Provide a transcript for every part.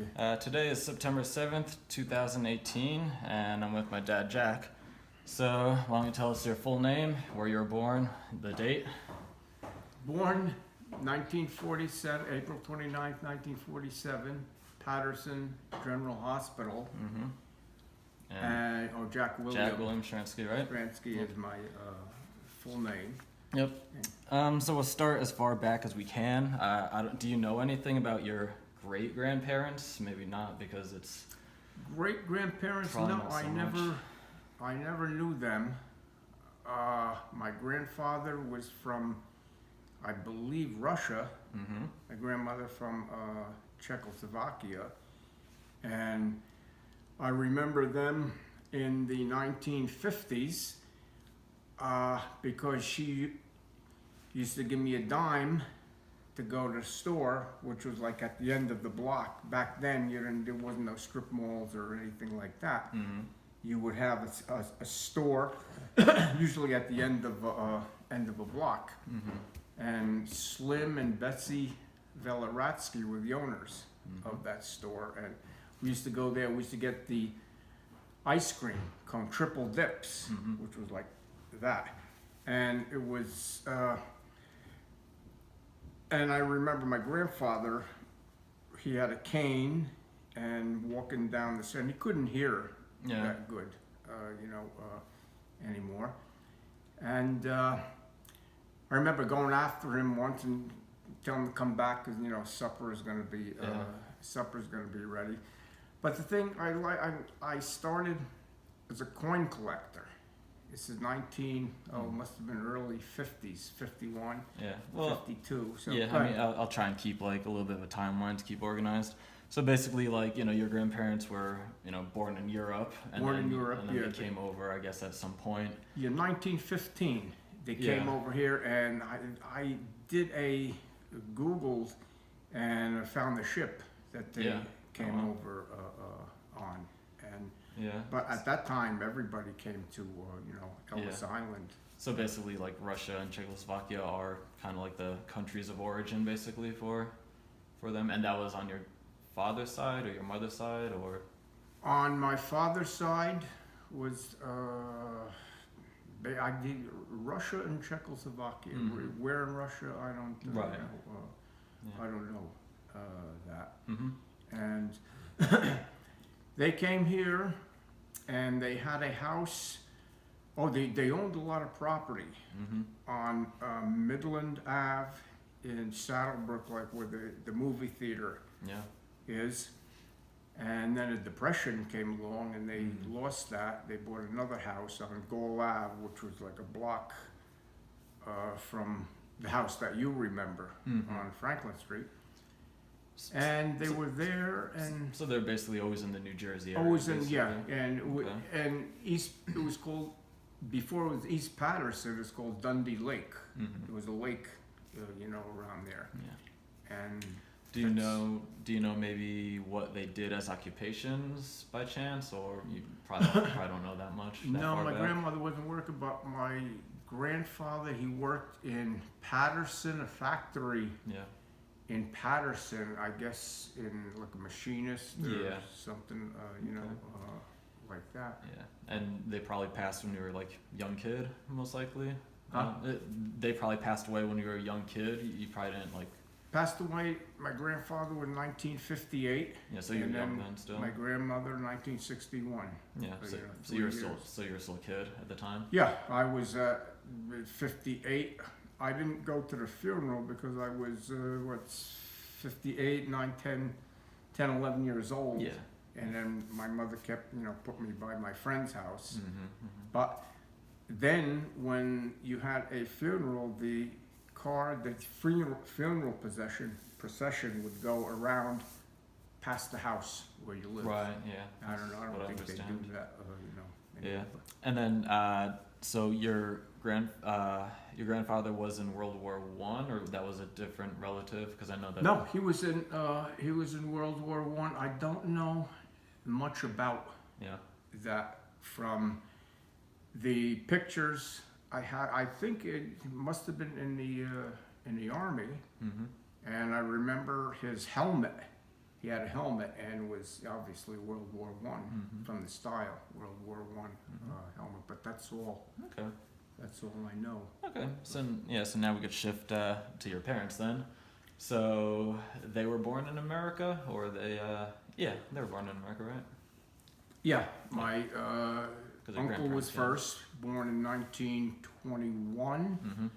Okay. Today is September 7th, 2018, and I'm with my dad, Jack. So, why don't you tell us your full name, where you were born, the date? Born 1947, April 29th, 1947, Patterson General Hospital. Mm-hmm. And Jack William Stransky, right? Stransky is my full name. Yep. So we'll start as far back as we can. Do you know anything about your great-grandparents? Maybe not, because it's Great-grandparents, probably no, not so much. I never knew them. My grandfather was from, I believe, Russia. Mm-hmm. My grandmother from Czechoslovakia. And I remember them in the 1950s because she used to give me a dime to go to the store, which was like at the end of the block. Back then, there wasn't no strip malls or anything like that. Mm-hmm. You would have a store, usually at the end of a block. Mm-hmm. And Slim and Betsy Veleratsky were the owners of that store, and we used to go there. We used to get the ice cream called triple dips, which was like that, and it was. And I remember my grandfather. He had a cane, and walking down the street, he couldn't hear that good, anymore. And I remember going after him once and telling him to come back because supper is going to be ready. But the thing I started as a coin collector. This is must have been early 50s, 51, Yeah. Well, 52. So yeah, I mean, I'll try and keep like a little bit of a timeline to keep organized. So basically, like, your grandparents were, born in Europe. And then they came over, I guess, at some point. Yeah, 1915. They came over here, and I did a Google, and I found the ship that they came over on. And but at that time, everybody came to Ellis Island. So basically, like, Russia and Czechoslovakia are kind of like the countries of origin, basically, for them. And that was on your father's side or your mother's side, or? On my father's side was I did Russia and Czechoslovakia. Mm-hmm. Where in Russia, I don't know. Right. I don't know that. Mm-hmm. And they came here, and they had a house. Oh, they owned a lot of property on Midland Ave in Saddlebrook, like where the movie theater is. And then a depression came along, and they lost that. They bought another house on Gall Ave, which was like a block from the house that you remember on Franklin Street. And they were there, and so they're basically always in the New Jersey area. Always in, and East. It was called, before it was East Patterson. It was called Dundee Lake. It was a lake, around there. Yeah. And do you know maybe what they did as occupations by chance, or you probably don't know that much? No, my grandmother wasn't working, but my grandfather, he worked in Patterson, a factory. Yeah. In Patterson, I guess, in like a machinist or something, like that. Yeah, and they probably passed when you were like young kid, most likely. Huh? They probably passed away when you were a young kid. You probably didn't like. Passed away. My grandfather was 1958. Yeah, so you're young then still. My grandmother 1961. Yeah, so you were still a kid at the time. Yeah, I was 58. I didn't go to the funeral because I was 58, 9, 10, 11 years old. Yeah. And then my mother kept, put me by my friend's house. But then when you had a funeral, the funeral procession would go around past the house where you live. Right. Yeah. I don't know. I don't think they do that. Yeah. And then, so your grandfather was in World War I, or that was a different relative? Because I know that. No, he was in World War I. I don't know much about that from the pictures I had. I think it must have been in the army, and I remember his helmet. he had a helmet and was obviously World War One from the style, World War One helmet. But that's all. Okay. That's all I know. Okay. So now we could shift to your parents then. So they were born in America, or they they were born in America, right? Yeah, my uncle was first, born in 1921,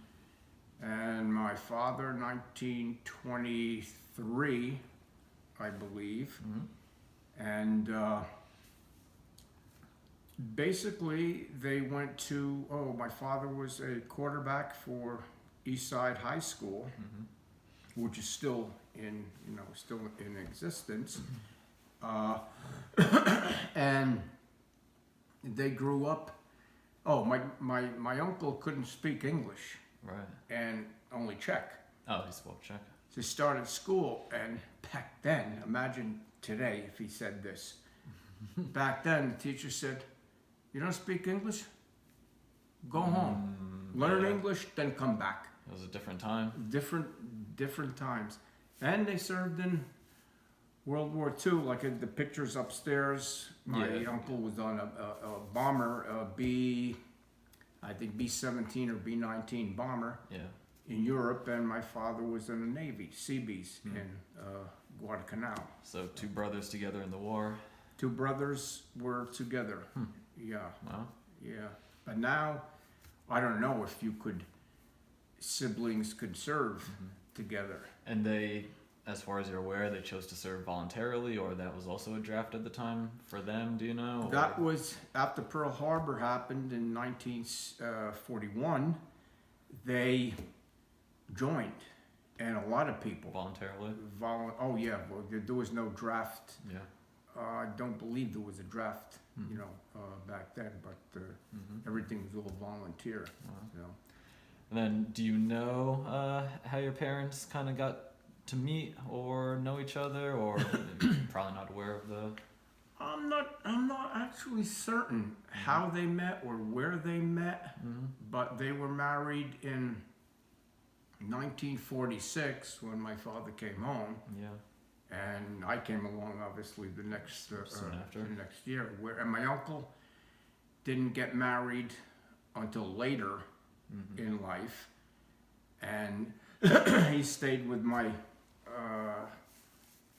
and my father 1923, I believe. And basically they went to, my father was a quarterback for Eastside High School, which is still in existence. And they grew up. My uncle couldn't speak English, right, and only Czech. Oh, he spoke Czech. So he started school, and back then, imagine today if he said this. Back then, the teacher said, "You don't speak English? Go home, learn English, then come back." It was a different time. Different times, and they served in World War II, like in the pictures upstairs. My uncle was on a bomber, I think B-17 or B-19 bomber in Europe, and my father was in the Navy, Seabees in Guadalcanal. So two brothers together in the war. Two brothers were together. Yeah. Wow. Yeah. But now, I don't know if siblings could serve together. And they, as far as you're aware, they chose to serve voluntarily, or that was also a draft at the time for them, do you know? That was after Pearl Harbor happened in 1941. They joined, and a lot of people voluntarily. There was no draft. Yeah. I don't believe there was a draft, back then, but everything was all volunteer. Wow. And then, do you know how your parents kind of got to meet or know each other, or probably not aware of the? I'm not actually certain how they met or where they met, but they were married in 1946 when my father came home. Yeah. And I came along, obviously, the next year. And my uncle didn't get married until later in life, and he stayed with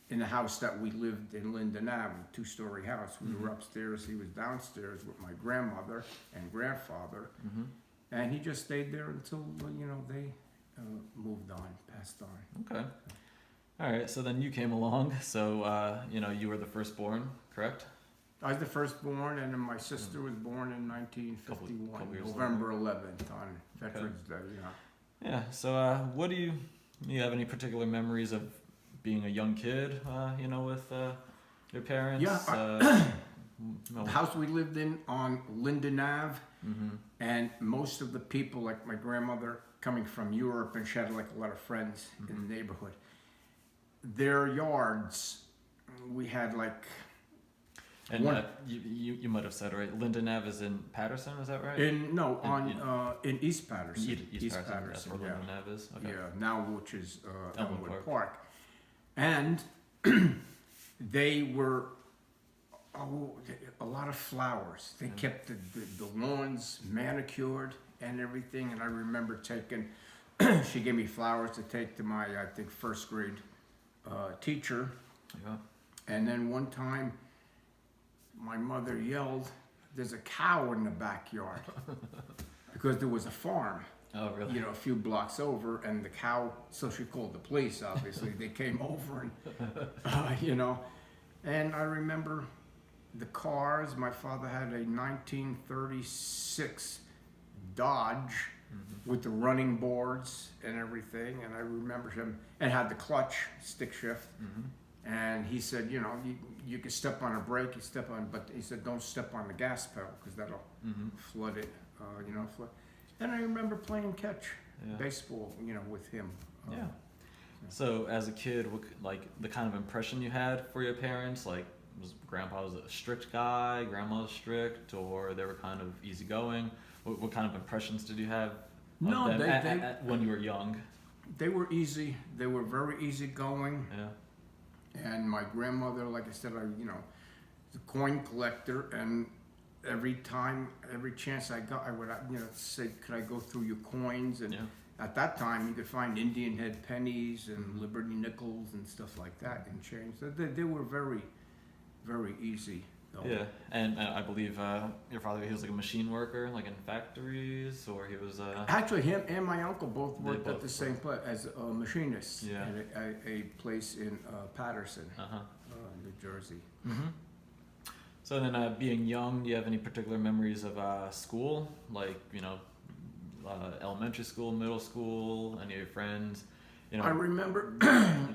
in the house that we lived in Linden Ave, a two-story house. We were upstairs, he was downstairs with my grandmother and grandfather, and he just stayed there until they moved on, passed on. Okay. All right, so then you came along, so, you were the firstborn, correct? I was the firstborn, and then my sister was born in 1951, November 11th, on Veterans Day, Yeah, so what do you have any particular memories of being a young kid, with your parents? Yeah, the house we lived in on Linden Ave, and most of the people, like my grandmother, coming from Europe, and she had like a lot of friends in the neighborhood. Their yards, we had like. And you might have said, right, Linden Ave is in Patterson, is that right? In East Patterson. East Patterson, that's where Linden Ave is? Okay. Yeah, now which is Elmwood Park. And they were a lot of flowers. They kept the lawns manicured and everything, and I remember she gave me flowers to take to my, I think, first grade teacher. Yeah. And then one time, my mother yelled, "There's a cow in the backyard," because there was a farm. Oh, really? A few blocks over, and the cow. So she called the police. Obviously, they came over, and And I remember the cars. My father had a 1936 Dodge with the running boards and everything, and I remember him, and had the clutch stick shift. And he said, you can step on a brake, but he said, don't step on the gas pedal because that'll flood it, flood. And I remember playing catch, baseball, with him. So as a kid, what, the kind of impression you had for your parents, was Grandpa was a strict guy, Grandma was strict, or they were kind of easygoing? What kind of impressions did you have of them when you were young? They were easy. They were very easygoing. Yeah. And my grandmother, like I said, was a coin collector, and every chance I got, I would, say, could I go through your coins? And Yeah. at that time, you could find Indian head pennies and Liberty nickels and stuff like that in change. They were very, very easy. Though. Yeah, and I believe your father, he was like a machine worker, like in factories, or he was. Actually, him and my uncle both worked both at the same place as machinists Yeah. at a place in Patterson, Uh-huh. New Jersey. Mm-hmm. So then, being young, do you have any particular memories of school, like elementary school, middle school, any of your friends? I remember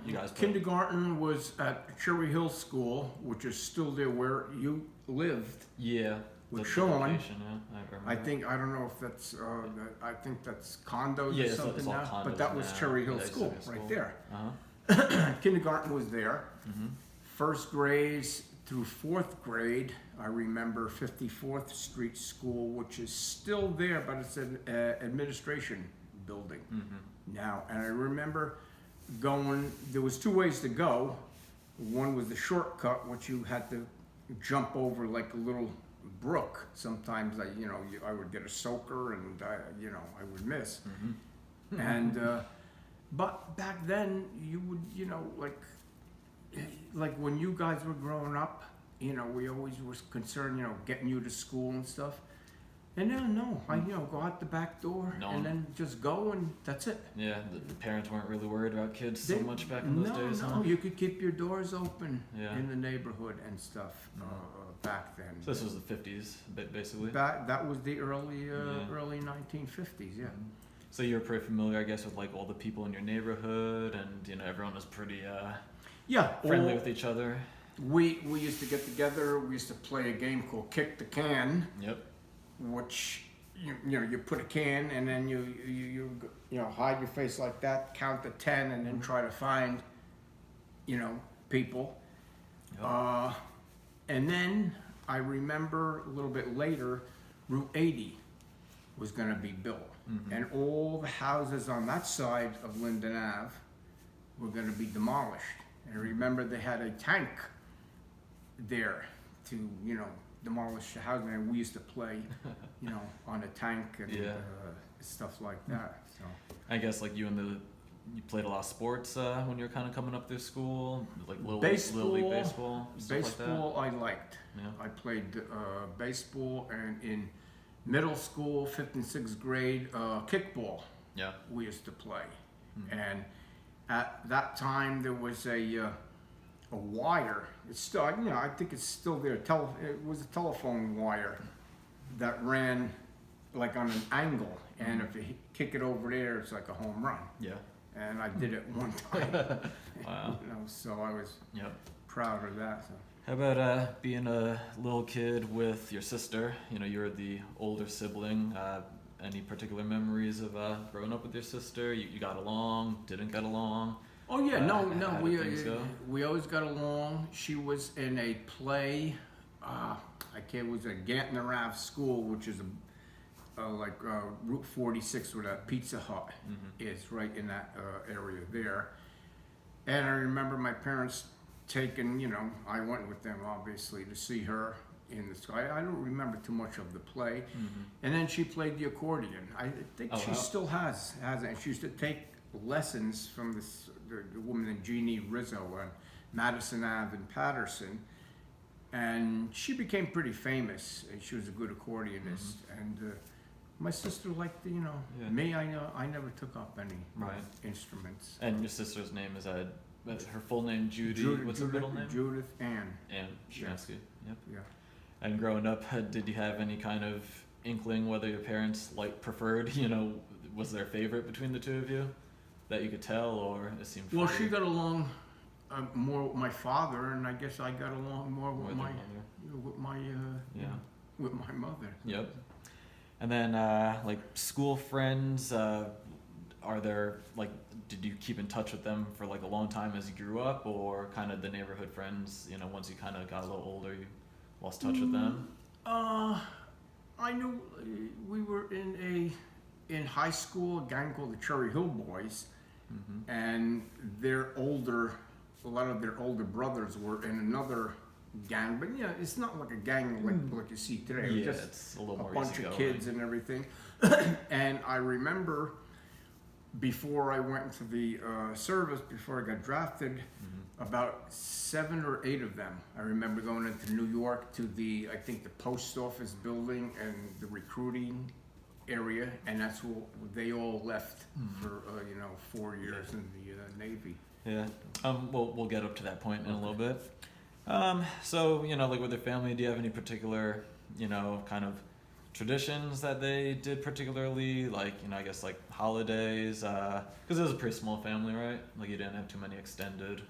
You guys. kindergarten was at Cherry Hill School, which is still there where you lived. Yeah. With the Sean. location, yeah, I remember. I don't know if that's, I think that's condos Yeah, or it's all something now, condos but that was now. Cherry Hill Yeah, School, Cherry Hill right School. there. Uh-huh. Kindergarten was there. Mm-hmm. First grades through fourth grade, I remember 54th Street School, which is still there, but it's an administration building Mm-hmm. now. And I remember there was two ways to go. One was the shortcut, which you had to jump over like a little brook. Sometimes I would get a soaker and I would miss. Mm-hmm. And but back then you would like when you guys were growing up, we always was concerned getting you to school and stuff. And then I go out the back door and then just go, and that's it. Yeah, the parents weren't really worried about kids so much back in those days. No, Huh? You could keep your doors open Yeah. in the neighborhood and stuff back then. So this was the 50s, basically. That was the early Yeah. early 1950s, yeah. So you're pretty familiar, I guess, with like all the people in your neighborhood, and everyone was pretty Yeah, friendly with each other. we used to get together. We used to play a game called Kick the Can, Yep. which you put a can and then you hide your face like that, count to 10, and then try to find people. Yep. And then I remember a little bit later, Route 80 was going to be built, and all the houses on that side of Linden Ave were going to be demolished. And I remember they had a tank there to demolish the house, and we used to play on a tank and Yeah. stuff like that. So I guess like you played a lot of sports when you were kind of coming up through school, like little league baseball, stuff baseball I liked. Yeah. I played baseball, and in middle school, 5th and 6th grade, kickball Yeah. we used to play. And at that time there was a wire. It's still, I think it's still there. It was a telephone wire that ran like on an angle, and if you kick it over there, it's like a home run. Yeah. And I did it one time. Wow. So I was Yep. proud of that. So. How about being a little kid with your sister? You're the older sibling. Any particular memories of growing up with your sister? You got along? Didn't get along? Oh yeah, How did things go? we always got along. She was in a play. It was at Gantner Ave School, which is like Route 46, where that Pizza Hut is, right in that area there. And I remember my parents taking, I went with them obviously to see her in the sky. I don't remember too much of the play. And then she played the accordion. I think she still has it. She used to take lessons from the woman named Jeannie Rizzo on Madison Ave in Patterson. And she became pretty famous. She was a good accordionist. And my sister liked, Yeah. me. I never took up any Right. instruments. And your sister's name is her full name Judy. What's her middle name? Judith Ann. Ann Stransky. Yep. Yeah. And growing up, did you have any kind of inkling whether your parents preferred? Was there a favorite between the two of you that you could tell, or it seemed? Well, free? she got along more with my father, and I guess I got along more with With my your mother. with my Yeah. with my mother. Yep. And then school friends, are there did you keep in touch with them for a long time as you grew up, or kind of the neighborhood friends, once you kind of got a little older, you lost touch with them? I knew we were in high school, a gang called the Cherry Hill Boys, and their older a lot of their older brothers were in another gang, but yeah, it's not like a gang like you see today. It was Yeah, just it's a little more bunch of easygoing. kids and everything. And I remember before I went into the service, before I got drafted, about 7 or 8 of them. I remember going into New York to I think the post office building and the recruiting area, and that's where they all left for 4 years in the Navy. Yeah. We'll get up to that point in a little bit. So, like with your family, do you have any particular, kind of traditions that they did particularly, like, I guess like holidays, because it was a pretty small family, right? Like you didn't have too many extended.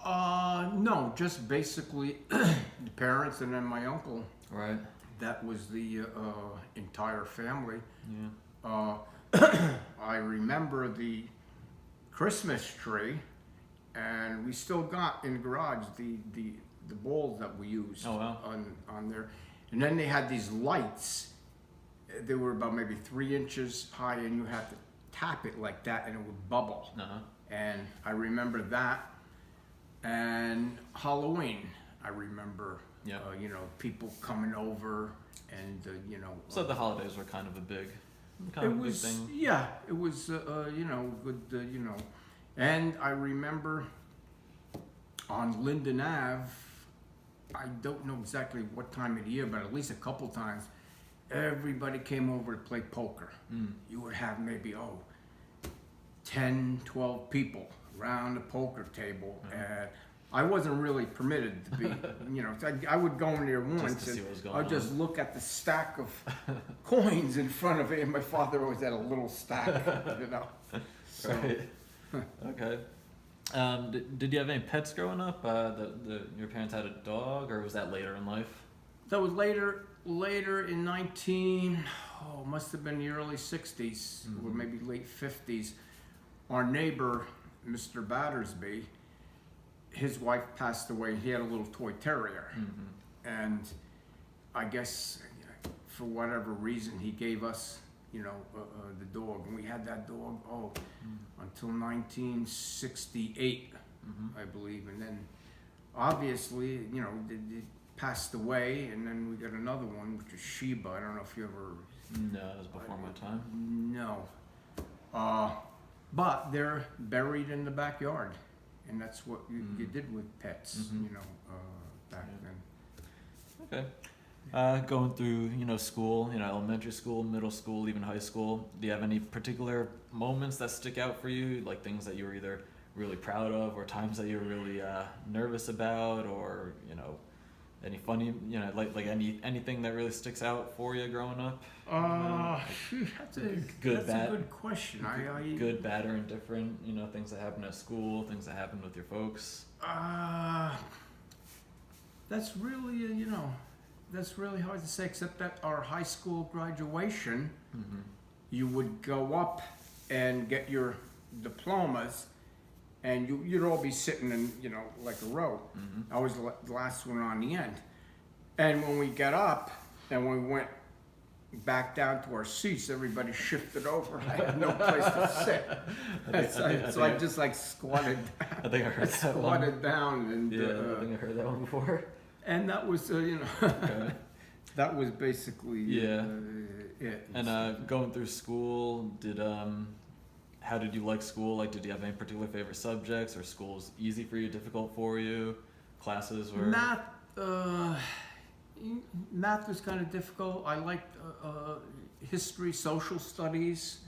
No, just basically the parents and then my uncle. Right. That was the entire family. Yeah. I remember the Christmas tree, and we still got in the garage the balls that we used on there. And then they had these lights. They were about maybe 3 inches high, and you had to tap it like that, and it would bubble. Uh-huh. And I remember that. And Halloween, I remember. Yeah. People coming over, and So the holidays were kind of a big, big thing. Yeah, it was good. And I remember on Linden Ave, I don't know exactly what time of the year, but at least a couple times, everybody came over to play poker. You would have maybe 10, 12 people around the poker table, and I wasn't really permitted to be, I would go in there once and I'd just look at the stack of coins in front of it, and my father always had a little stack, So, right. Okay. Did you have any pets growing up? Your parents had a dog, or was that later in life? That was later in must have been the early 60s, or maybe late 50s. Our neighbor, Mr. Battersby, his wife passed away. He had a little toy terrier, and I guess for whatever reason he gave us, the dog, and we had that dog until 1968, I believe, and then obviously it passed away, and then we got another one, which is Sheba. I don't know if you ever. No, it was before my time. No, but they're buried in the backyard. And that's what you did with pets, back then. Okay. Going through, school, elementary school, middle school, even high school, do you have any particular moments that stick out for you, like things that you were either really proud of, or times that you were really nervous about, or, any funny, like anything that really sticks out for you growing up? That's a good question. Good, bad, or indifferent, things that happen at school, things that happen with your folks. That's really, that's really hard to say, except that our high school graduation, you would go up and get your diplomas, and you'd all be sitting in, like a row. I was the last one on the end. And when we got up and we went back down to our seats, everybody shifted over. I had no place to sit. So I just squatted down. I think I heard that one. Squatted down. And, I think I heard that one before. And that was, Okay. that was basically it. And going through school, how did you like school? Like, did you have any particular favorite subjects, or school's easy for you, difficult for you? Classes were... Math was kind of difficult. I liked history, social studies,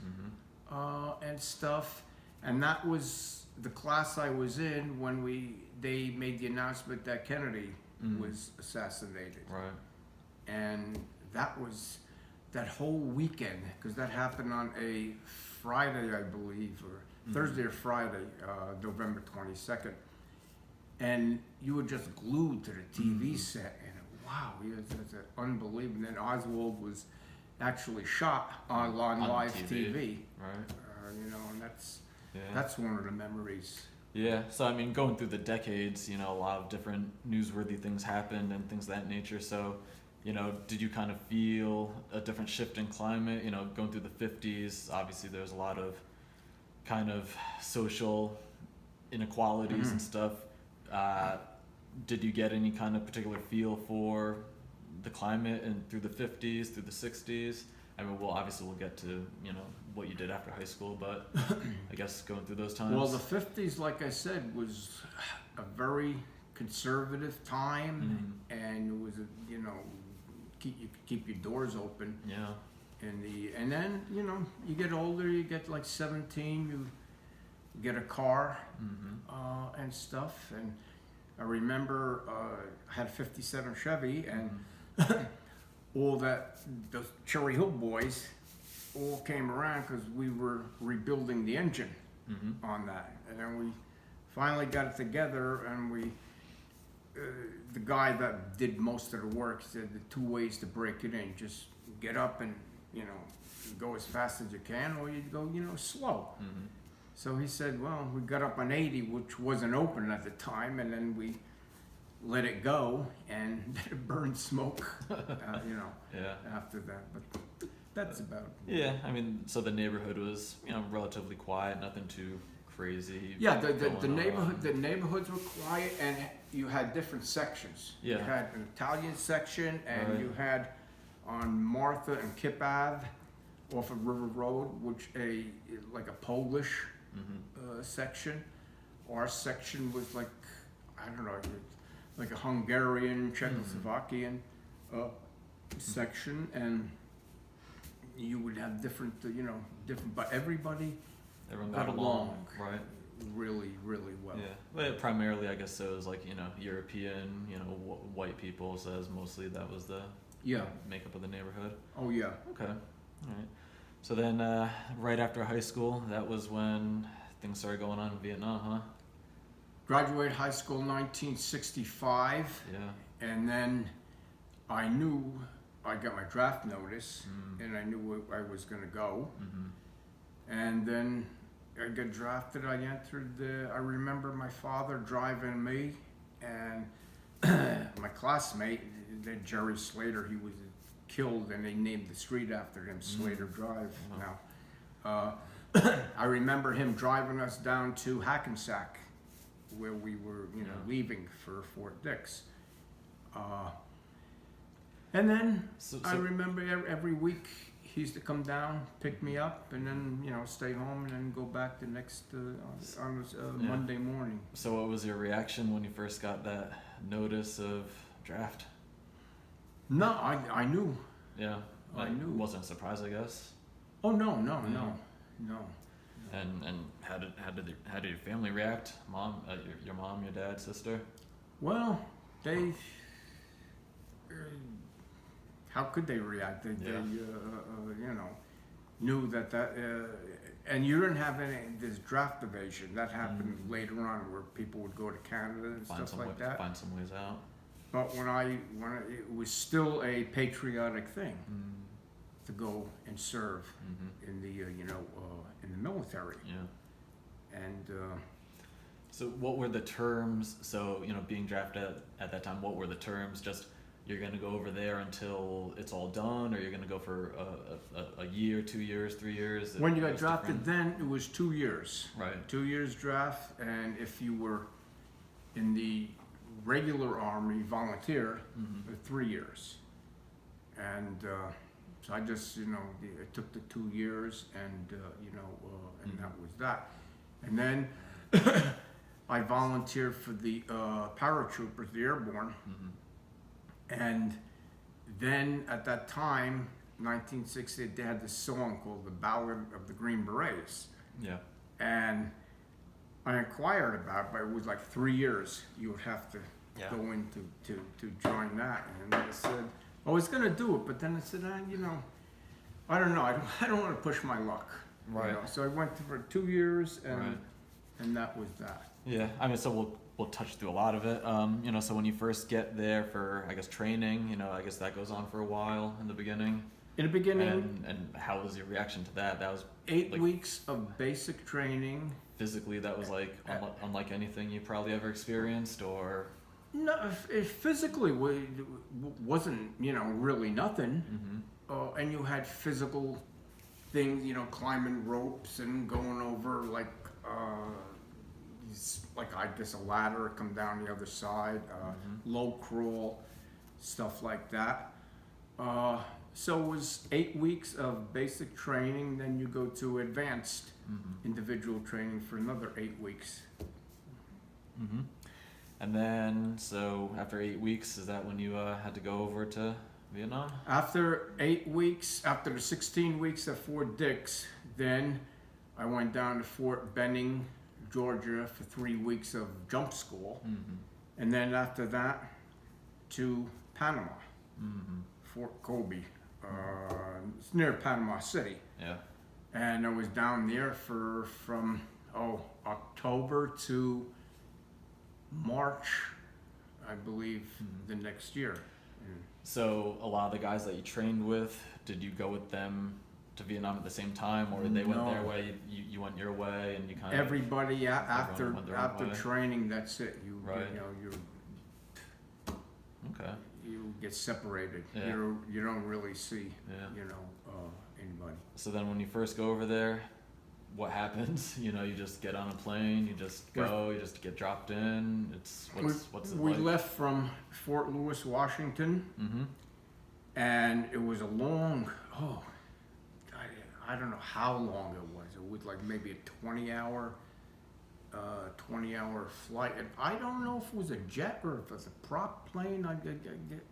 and stuff. And that was the class I was in when they made the announcement that Kennedy was assassinated. Right. And that was that whole weekend, because that happened on a Friday, I believe, or Thursday or Friday, November 22nd. And you were just glued to the TV set, and wow, it's unbelievable. And then Oswald was actually shot on live TV. Right. And that's one of the memories. Yeah, so I mean, going through the decades, a lot of different newsworthy things happened and things of that nature. So, did you kind of feel a different shift in climate? Going through the 50s, obviously there was a lot of kind of social inequalities and stuff. Did you get any kind of particular feel for the climate and through the 50s, through the 60s? I mean, well, obviously we'll get to, you know, what you did after high school, but I guess going through those times. Well, the 50s, like I said, was a very conservative time, and it was, you know, you could keep your doors open. Yeah. And then, you know, you get older, you get like 17, you get a car and stuff. And I remember I had a 57 Chevy, and all those Cherry Hill boys all came around because we were rebuilding the engine on that. And then we finally got it together, and the guy that did most of the work said the two ways to break it in: just get up and, you know, go as fast as you can, or you go, you know, slow. So he said, well, we got up on 80, which wasn't open at the time, and then we let it go, and it burned smoke, you know, after that. But that's about it. Yeah, I mean, so the neighborhood was, you know, relatively quiet, nothing too crazy. Yeah, the neighborhoods were quiet, and you had different sections. Yeah. You had an Italian section, and you had on Martha and Kip Ave off of River Road, which like a Polish section. Our section was like, I don't know, like a Hungarian, Czechoslovakian section, and you would have different, you know, but everyone got along right? Really, really well. Yeah, but primarily, I guess it was like, you know, European, you know, white people. So as mostly that was the makeup of the neighborhood. Oh yeah. Okay, all right. So then, right after high school, that was when things started going on in Vietnam, huh? Graduated high school 1965. Yeah. And then I knew I got my draft notice, and I knew where I was going to go. And then I got drafted. I entered I remember my father driving me, and my classmate, Jerry Slater, he was killed, and they named the street after him, Slater Drive. Now, I remember him driving us down to Hackensack, where we were, you know, leaving for Fort Dix. And then I remember every week he used to come down, pick me up, and then, you know, stay home, and then go back the next on Monday morning. So what was your reaction when you first got that notice of draft? No, I knew. Yeah, I knew. Wasn't a surprise, I guess. Oh no. And how did your family react? Mom, your mom, your dad, sister? Well, they. How could they react? They you know, knew that and you didn't have this draft evasion that happened later on, where people would go to Canada and stuff like that. Find some ways out. But when it was still a patriotic thing to go and serve in the in the military. Yeah. And so what were the terms? So, you know, being drafted at that time, what were the terms? Just you're going to go over there until it's all done, or you're going to go for a year, 2 years, 3 years? When you got drafted, then it was 2 years. Right. 2 years draft, and if you were in the regular army, volunteer, 3 years. And so I just, you know, it took the 2 years, and and that was that. And then I volunteered for the paratroopers, the airborne. And then at that time, 1960, they had this song called the Ballad of the Green Berets. Yeah. And I inquired about it, but it was like 3 years you would have to go in to join that. And I said, I was going to do it, but then I said, you know, I don't know. I don't want to push my luck. Right. You know? So I went for 2 years, and that was that. Yeah. I mean, so we'll touch through a lot of it. You know, so when you first get there for, I guess, training, you know, I guess that goes on for a while in the beginning. In the beginning. And how was your reaction to that? That was 8 weeks of basic training. Physically, that was like unlike anything you probably ever experienced, or? No, physically wasn't, you know, really nothing. And you had physical things, you know, climbing ropes and going over like like I guess a ladder, come down the other side, low crawl, stuff like that. So it was 8 weeks of basic training, then you go to advanced individual training for another 8 weeks. And then, so after 8 weeks, is that when you had to go over to Vietnam? After 8 weeks, after the 16 weeks at Fort Dix, then I went down to Fort Benning, Georgia for 3 weeks of jump school. And then after that, to Panama, Fort Kobe. It's near Panama City. Yeah. And I was down there from October to March, I believe, the next year. So a lot of the guys that you trained with, did you go with them to Vietnam at the same time, or they went their way, you went your way, and you kind of... Everybody after went their own way? training, that's it. You Okay. you get separated. Yeah. You don't really see Yeah. anybody. So then when you first go over there, what happens? You just get on a plane, you just go, you just get dropped in. What's it We like? left from Fort Lewis, Washington, and it was a long, I don't know how long it was. It was like maybe a 20-hour flight. And I don't know if it was a jet or if it was a prop plane.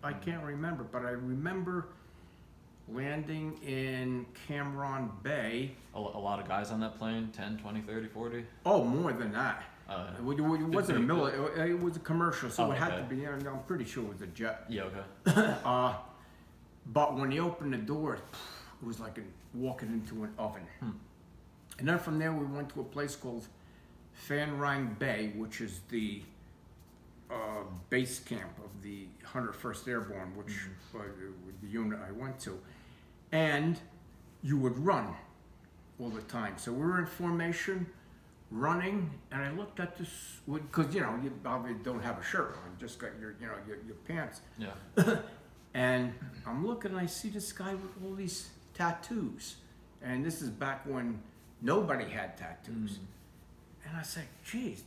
I can't remember, but I remember landing in Cameron Bay. A lot of guys on that plane, 10, 20, 30, 40? Oh, more than that. It wasn't a military, it was a commercial, so it had to okay. be, I'm pretty sure it was a jet. Yeah, okay. But when you opened the door, it was like walking into an oven. And then from there we went to a place called Phan Rang Bay, which is the base camp of the 101st Airborne, which the unit I went to. And you would run all the time. So we were in formation, running, and I looked at this, because you obviously don't have a shirt on, you just got your pants. Yeah. And I'm looking, and I see this guy with all these tattoos. And this is back when nobody had tattoos. And I said, geez,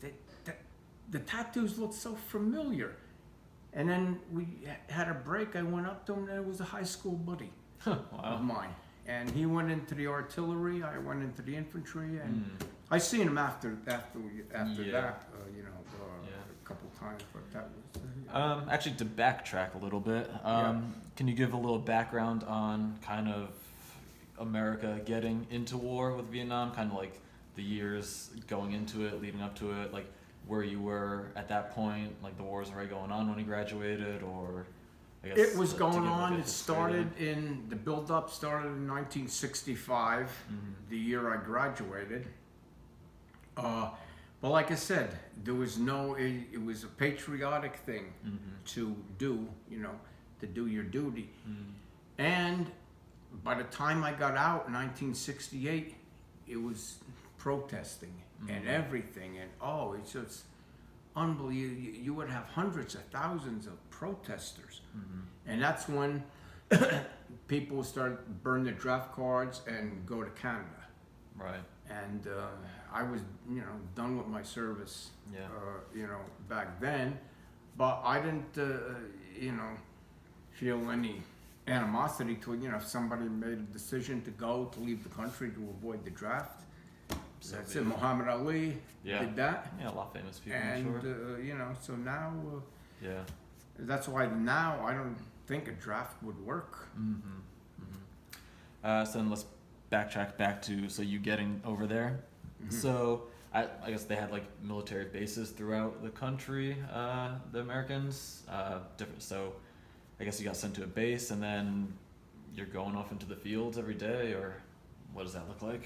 the tattoos look so familiar. And then we had a break. I went up to him, and it was a high school buddy of mine. And he went into the artillery. I went into the infantry, and I seen him after that, a couple times. But that was actually, to backtrack a little bit, can you give a little background on kind of America getting into war with Vietnam, kind of like the years going into it, leading up to it, like where you were at that point, like the war was already going on when you graduated, or I guess it was going on. It started the build-up started in 1965, the year I graduated. But like I said, there was it was a patriotic thing to do, to do your duty. And by the time I got out in 1968, it was protesting and everything, and it's just unbelievable. You would have hundreds of thousands of protesters, and that's when people started burn their draft cards and go to Canada. Right. And I was, done with my service, back then, but I didn't, feel any animosity to it. If somebody made a decision to leave the country to avoid the draft. So that's it. Muhammad Ali did that. Yeah, a lot of famous people, and, I'm sure. So now, that's why now I don't think a draft would work. So then let's backtrack back to, so you getting over there. So I guess they had like military bases throughout the country, the Americans, different. So I guess you got sent to a base, and then you're going off into the fields every day, or what does that look like?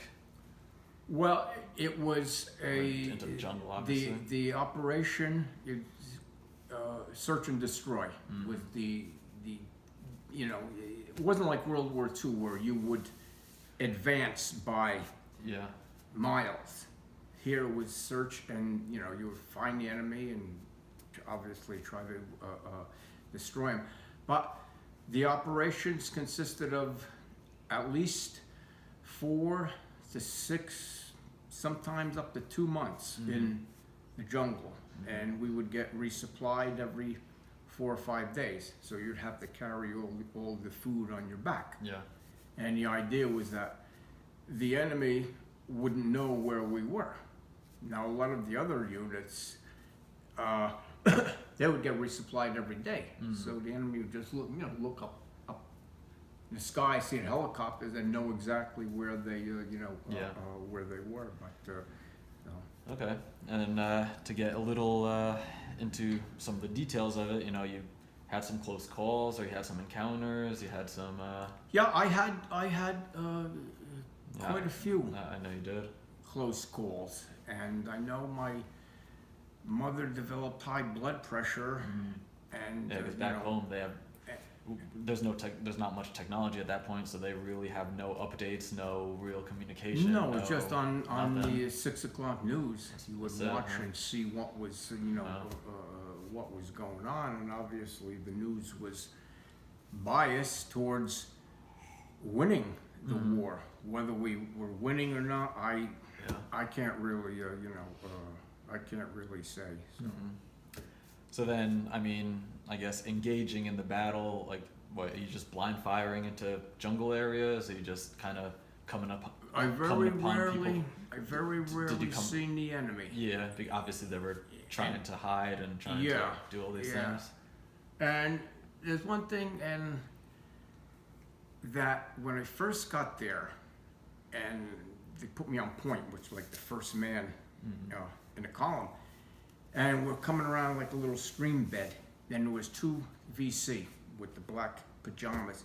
Well, it was Into the jungle, obviously. The operation is search and destroy. With it wasn't like World War II where you would advance by miles. Here it was search, and you would find the enemy and obviously try to destroy him. But the operations consisted of at least 4 to 6, sometimes up to 2 months in the jungle, and we would get resupplied every 4 or 5 days. So you'd have to carry all the food on your back. Yeah. And the idea was that the enemy wouldn't know where we were. Now, a lot of the other units, they would get resupplied every day. So the enemy would just look up in the sky, see helicopters, and know exactly where they, where they were. But Okay. And to get a little into some of the details of it, you had some close calls, or you had some encounters, you had some. yeah, I had quite a few I know you did. close calls, and I know my mother developed high blood pressure, and Yeah, because back home they have. There's not much technology at that point, so they really have no updates, no real communication. No, it's just on nothing. the 6 o'clock news. You would That's it, watch huh? and see what was what was going on, and obviously the news was biased towards winning the war. Whether we were winning or not, I can't really I can't really say. So. So then, I mean, I guess engaging in the battle, like, what, are you just blind firing into jungle areas? Are you just kind of coming upon people? I very rarely seen the enemy. Yeah, obviously they were trying to hide and trying to do all these things. And there's one thing, and that when I first got there, and they put me on point, which like the first man in the column, and we're coming around like a little stream bed. Then there was 2 VC with the black pajamas,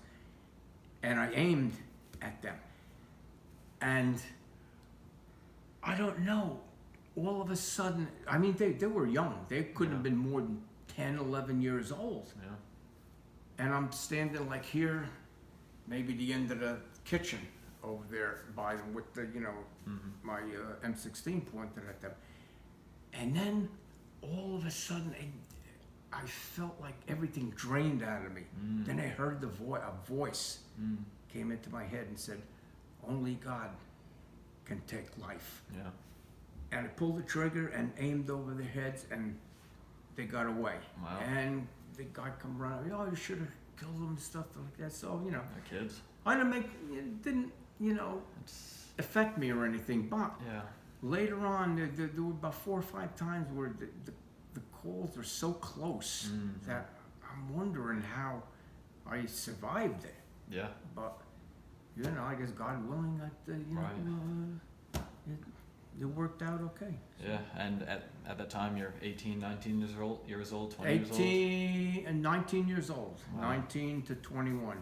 and I aimed at them. And I don't know, all of a sudden, I mean, they were young. They couldn't have been more than 10, 11 years old. Yeah. And I'm standing like here, maybe the end of the kitchen over there by them with the, my M16 pointed at them. And then all of a sudden, I felt like everything drained out of me. Then I heard a voice came into my head and said, "Only God can take life." Yeah. And I pulled the trigger and aimed over their heads, and they got away. Wow. And the guy come around, "Oh, you should have killed them," and stuff like that. So, They're kids. it didn't, affect me or anything. But later on, there were about 4 or 5 times where the calls are so close that I'm wondering how I survived it. Yeah. But, I guess God willing, it worked out okay. Yeah, and at that time you're 18, 19 years old, 20 years old? 18 and 19 years old. Wow. 19 to 21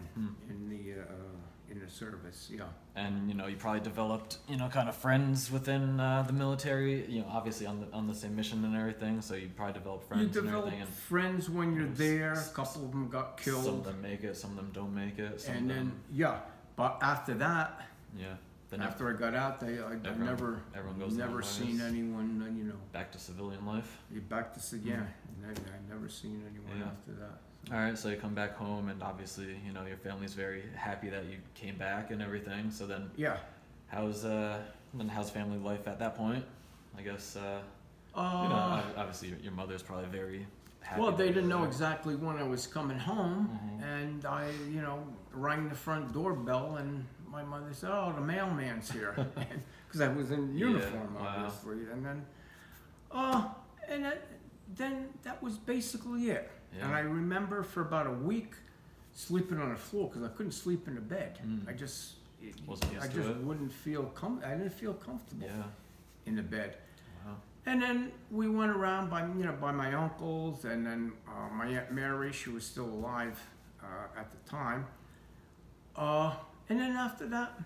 in the service, yeah. And you probably developed kind of friends within the military. Obviously on the same mission and everything. So you probably develop friends You and develop everything. And friends when you're there. A couple of them got killed. Some of them make it. Some of them don't make it. Some And of them, then but after that, then after I got out, everyone goes never their seen ways. anyone. Back to civilian life. You're back to I never seen anyone after that. All right, so you come back home, and obviously, your family's very happy that you came back and everything. So then, how's family life at that point? I guess, obviously your mother's probably very happy. Well, they didn't know exactly when I was coming home, and I, rang the front doorbell, and my mother said, "Oh, the mailman's here," because I was in uniform, obviously, and then, then that was basically it. Yeah. And I remember for about a week sleeping on the floor because I couldn't sleep in the bed. I just wouldn't feel I didn't feel comfortable in the bed. Wow. And then we went around by my uncles, and then my Aunt Mary, she was still alive at the time. And then after that,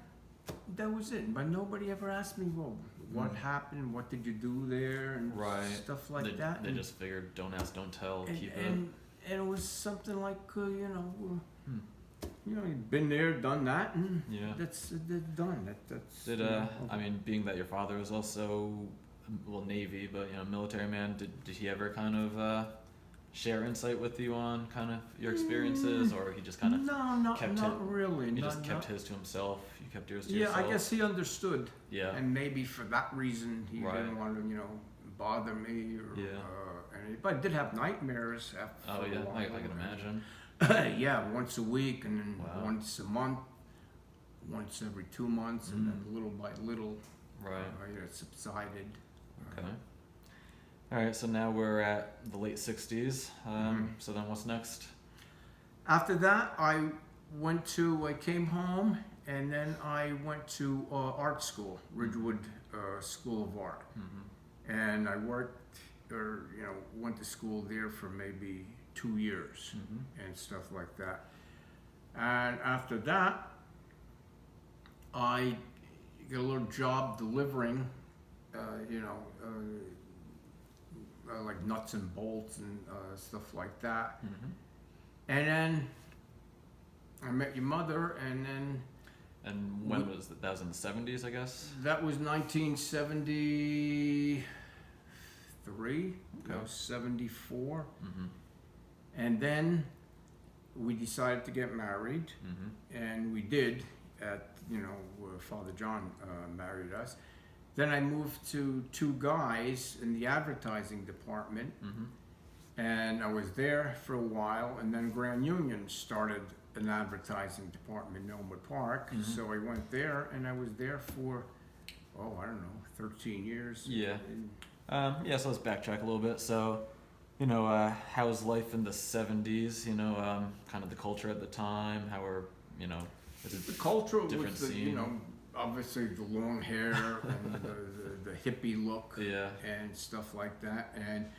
that was it. But nobody ever asked me, well, what happened? What did you do there? And stuff like that. They just figured, don't ask, don't tell, keep it. And it was something like, you've been there, done that, and that's done. I mean, being that your father was also, Navy, but military man, did he ever kind of share insight with you on kind of your experiences, or he just kind of not really. He just kept his to himself. You kept yours to yourself. Yeah, I guess he understood. Yeah. And maybe for that reason he didn't want to, bother me or Yeah. but I did have nightmares after Oh a yeah, while. I can imagine. Yeah, once a week and then Wow. once a month, once every 2 months, and then little by little, Right. it subsided. Okay. All right. So now we're at the late '60s. So then what's next? After that, I came home, and then I went to art school, Ridgewood School of Art, and I worked, or went to school there for maybe 2 years and stuff like that. And after that, I got a little job delivering, like nuts and bolts and stuff like that. And then I met your mother, and then And when was that? That was in the '70s, I guess. that was 1973. That was 74. And then we decided to get married, and we did. Father John married us. Then I moved to two guys in the advertising department, and I was there for a while. And then Grand Union started an advertising department in Elmwood Park, so I went there, and I was there for, I don't know, 13 years. Yeah. Yeah. So let's backtrack a little bit. So, how was life in the '70s? Kind of the culture at the time. How were is it The culture different was, scene? obviously the long hair and the hippie look Yeah. and stuff like that. And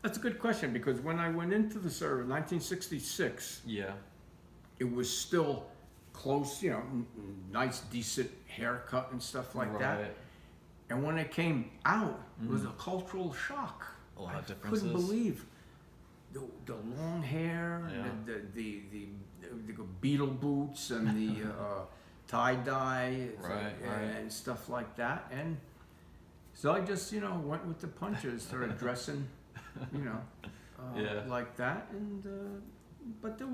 that's a good question, because when I went into the service, 1966, Yeah. it was still close, nice, decent haircut and stuff like that. Right. And when I came out, it was a cultural shock. A lot of I differences. couldn't believe the long hair, Yeah. the beetle boots, and the tie dye, Right. and stuff like that. And so I just went with the punches, started dressing, Yeah. like that. And but there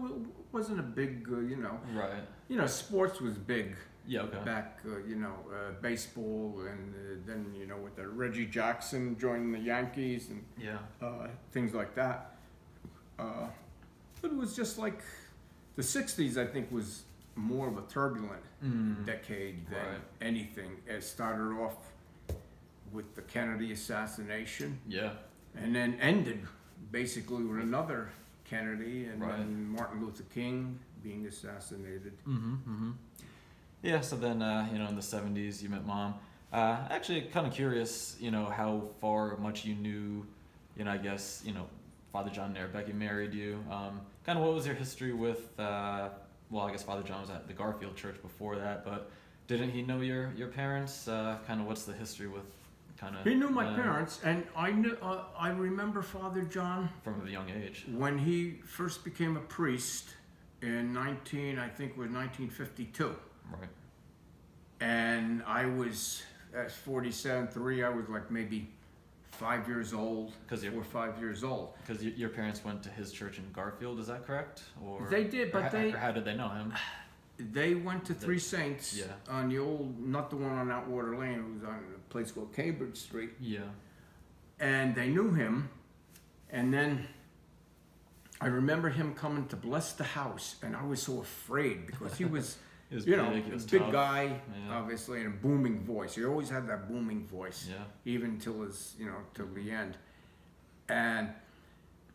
wasn't a big, Right. sports was big. Yeah. Okay. Back, baseball, and then with the Reggie Jackson joining the Yankees and Yeah. things like that. But it was just like the '60s. I think was more of a turbulent decade than Right. anything. It started off with the Kennedy assassination, Yeah. and then ended basically with another Kennedy, and Right. then Martin Luther King being assassinated. Yeah, so then, in the '70s, you met Mom. Actually, kind of curious, how much you knew, I guess, Father John and Becky married you. Kind of what was your history with, I guess Father John was at the Garfield Church before that, but didn't he know your parents? Kind of what's the history with He knew my parents, and I remember Father John from a young age? when he first became a priest in 1952. Right. And I was at 47, I was like maybe 5 years old, 'Cause you're- 4 or 5 years old. Because your parents went to his church in Garfield, is that correct? Or They did, but or how did they know him? They went to Three Saints Yeah. on the old, not the one on Outwater Lane, it was on a place called Cambridge Street. Yeah. And they knew him, and then I remember him coming to bless the house, and I was so afraid because he was, He was he big, was tough. big guy, Yeah. obviously, and a booming voice. He always had that booming voice, Yeah. even till his, till the end.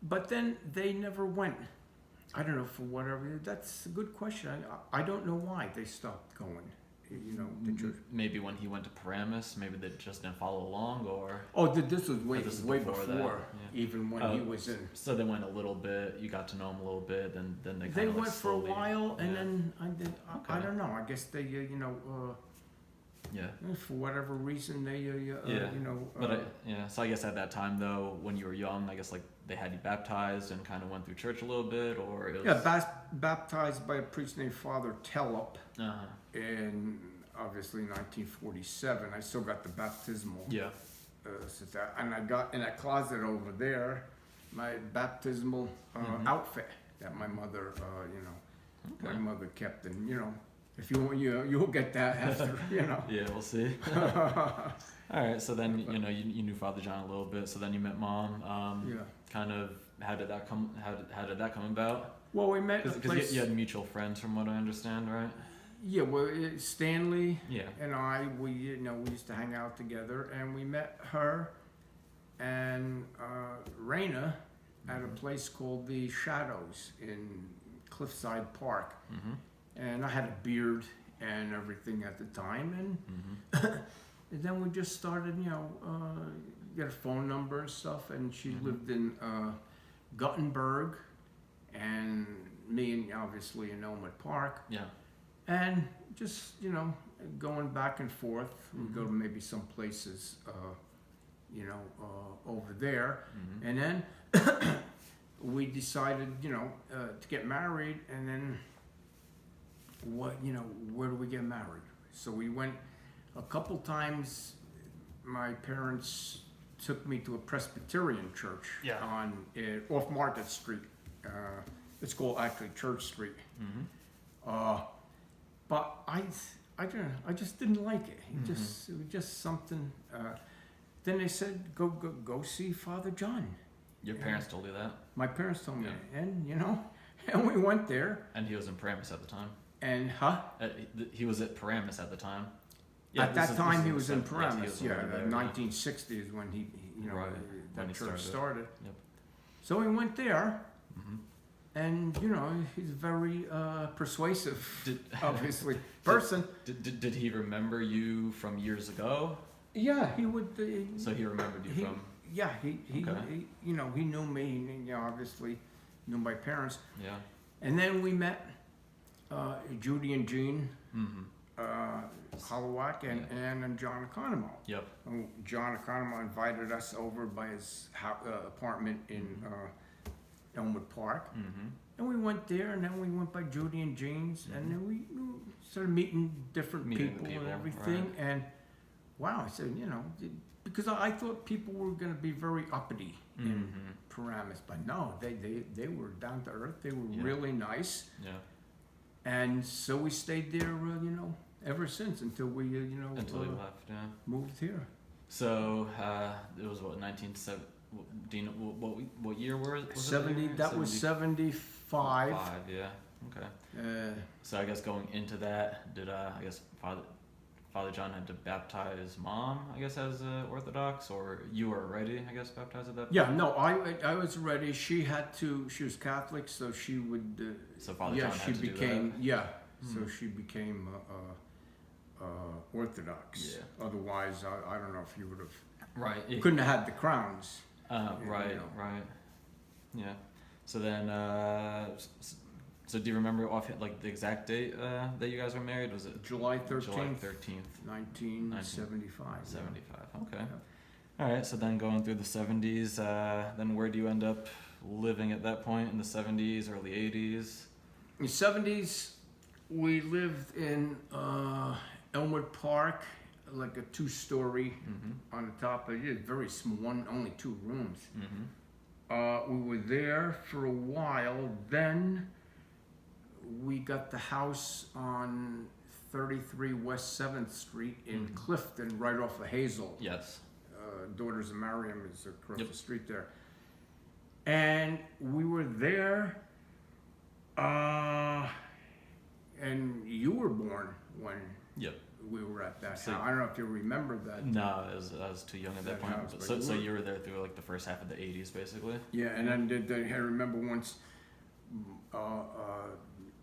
But then they never went. I don't know, for whatever. That's a good question. I don't know why they stopped going. The church. Maybe when he went to Paramus, maybe they just didn't follow along, or Oh, this was way this is way before before, that, yeah. even when he was in. so they went a little bit. You got to know him a little bit, then they kind They of went for a slowly, while, and yeah. then I did. I Okay. don't know. I guess they, Yeah. for whatever reason, they, Yeah. But so I guess at that time though, when you were young, I guess like they had you baptized and kind of went through church a little bit, or it was baptized by a priest named Father Tellup Uh-huh. in obviously 1947. I still got the baptismal. Yeah. And I got in a closet over there my baptismal outfit that my mother, my mother kept, and If you want, you'll get that after, Yeah, we'll see. All right, so then you knew Father John a little bit. So then you met Mom. Yeah. Kind of how did that come? How did that come about? Well, we met Because you had mutual friends, from what I understand, right? Yeah, well, Stanley Yeah. and I, we used to hang out together, and we met her and Raina at a place called the Shadows in Cliffside Park. Mm-hmm. And I had a beard and everything at the time, and, Mm-hmm. and then we just started, get a phone number and stuff, and she Mm-hmm. lived in Guttenberg, and me, and obviously in Elmwood Park. Yeah. And just, going back and forth, we Mm-hmm. go to maybe some places, over there. Mm-hmm. And then we decided, to get married, and then where do we get married? So we went a couple times. My parents took me to a Presbyterian church Yeah. off Market Street. It's called actually Church Street. Mm-hmm. But I don't know. I just didn't like it. It Mm-hmm. was just something. Then they said, go see Father John. Your parents told you that, My parents told me, Yeah. and and we went there. and he was in Paramus at the time. And He was at Paramus at the time. at that time he was in yes, he Paramus. was Yeah, over there, 1960 is when he Right, when that he church started. started. Yep. So we went there, Mm-hmm. and he's very persuasive, Did, obviously person. did he remember you from years ago? Yeah, he would. So he remembered you He- from. Yeah, he Okay. he knew me. He, obviously knew my parents. Yeah. And then we met Judy and Jean Mm-hmm. Hollowak and Yeah. Ann and John Economo. Yep. John Economo invited us over by his apartment in Elmwood Park. Mm-hmm. And we went there, and then we went by Judy and Jean's, and then we started meeting different Meeting the people and people, everything. right. And wow, I said, because I thought people were going to be very uppity in Mm-hmm. Paramus, but no, they were down to earth. They were Yeah. really nice, Yeah. and so we stayed there, ever since until we, Until he left. Yeah. moved here. So it was what 1970. Do you know what year was it? 70. That was 75. Yeah. Okay. So I guess going into that, did I guess Father John had to baptize Mom, I guess, as Orthodox, or you were already, I guess, baptized at that point? Yeah, no, I was ready. She was Catholic, so she would. So Father yeah, John she had to became. do that? Yeah, Hmm. so she became Orthodox. Yeah. Otherwise, I don't know if you would have. Right. Couldn't have had the crowns. Right. know. Right. Yeah. So then, so do you remember like the exact date that you guys were married? Was it July 13th, July 13th, 1975. 75? Okay. Yeah. All right. So then going through the 70s, then where do you end up living at that point in the 70s, early 80s? In the 70s, we lived in Elmwood Park, like a 2-story Mm-hmm. on the top of it, very small, only 2 rooms. Mm-hmm. We were there for a while. Then we got the house on 33 West 7th Street in Mhm. Clifton, right off of Hazel. Yes. Daughters of Mariam is across Yep. the street there. And we were there, and you were born when Yep. we were at that So- house. I don't know if you remember that. No, I was too young at that That point. house, But but so, you so were- you were there through like the first half of the 80s, basically. Yeah, and then I remember once